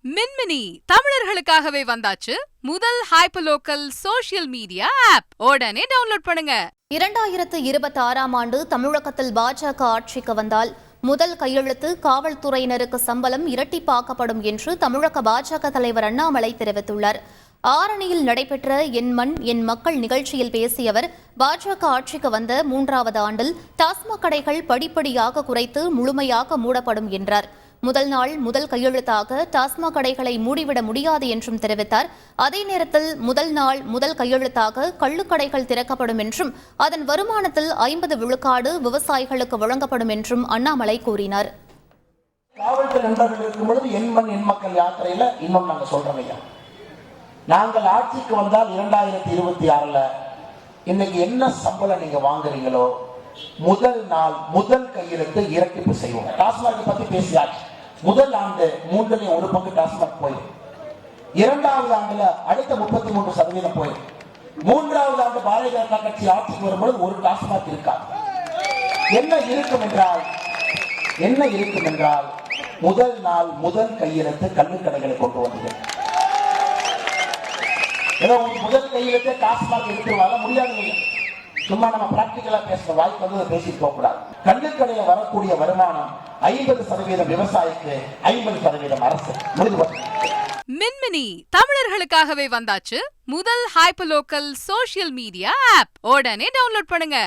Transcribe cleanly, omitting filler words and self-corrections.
மின்மினி தமிழர்களுக்காகவே வந்தாச்சு முதல் hyperlocal social media app. உடனே டவுன்லோட் பண்ணுங்க. 2026ஆம் ஆண்டு தமிழகத்தில் பாஜக ஆட்சிக்கு வந்தால் முதல் கையெழுத்து காவல்துறையினருக்கு சம்பளம் இரட்டிப்பாக்கப்படும் என்று தமிழக பாஜக தலைவர் அண்ணாமலை தெரிவித்துள்ளார். ஆரணியில் நடைபெற்ற என் மண் என் மக்கள் நிகழ்ச்சியில் பேசிய அவர், பாஜக ஆட்சிக்கு வந்த 3வது ஆண்டில் டாஸ்மாக் கடைகள் படிப்படியாக குறைத்து முழுமையாக மூடப்படும் என்றார். முதல் நாள் முதல் கையெழுத்தாக டாஸ்மாக் கடைகளை மூடிவிட முடியாது என்றும் தெரிவித்தார். அதே நேரத்தில் முதல் நாள் முதல் கையெழுத்தாக கள்ளுக்கடைகள் திறக்கப்படும் என்றும் அதன் வருமானத்தில் 50 விழுக்காடு விவசாயிகளுக்கு வழங்கப்படும் என்றும் அண்ணாமலை கூறினார். காவல்துறை நண்பர்கள் இருக்கும் பொழுது என் மண் என் மக்கள் யாத்திரையில இன்னும் நாங்கள் சொல்றோம் ஐயா, நாங்கள் ஆட்சிக்கு வந்தால் 2026ல இன்னைக்கு என்ன சம்பளம் நீங்க வாங்குறீங்களோ முதல் நாள் முதல் கையெழுத்து இரட்டிப்பு செய்வோம். டாஸ்மாக் பத்தி பேசியாச்சு. முதல் ஆண்டு 1/3 பங்கு டாஸ்மாக் போயிடும். 2வது ஆண்டுல அடுத்த 33% போயிடும். 3வது ஆண்டு பாரதிய ஜனதா கட்சி ஆட்சிக்கு வரும்போது ஒரு டாஸ்மாக் இருக்காது. என்ன இருக்கும் என்றால் முதல் நாள் முதல் கையெழுத்து கள்ளுக்கடைகளை கொண்டு வந்தது. ஏதோ முதல் கையெழுத்து டாஸ்மாக் எடுத்துருவாங்க முடியாது. சும்மா நம்ம பிராக்டிகலா பேசுற வாய்ப்பு வந்து பேசிட்டு போக கூடாது. கள்ளுக்கடையில வரக்கூடிய வருமானம் 50% விவசாயிக்கு, 50% அரசு. மின்மினி தமிழர்களுக்காகவே வந்தாச்சு முதல் ஹைப்பர்லோக்கல் சோஷியல் மீடியா ஆப். உடனே டவுன்லோட் பண்ணுங்க.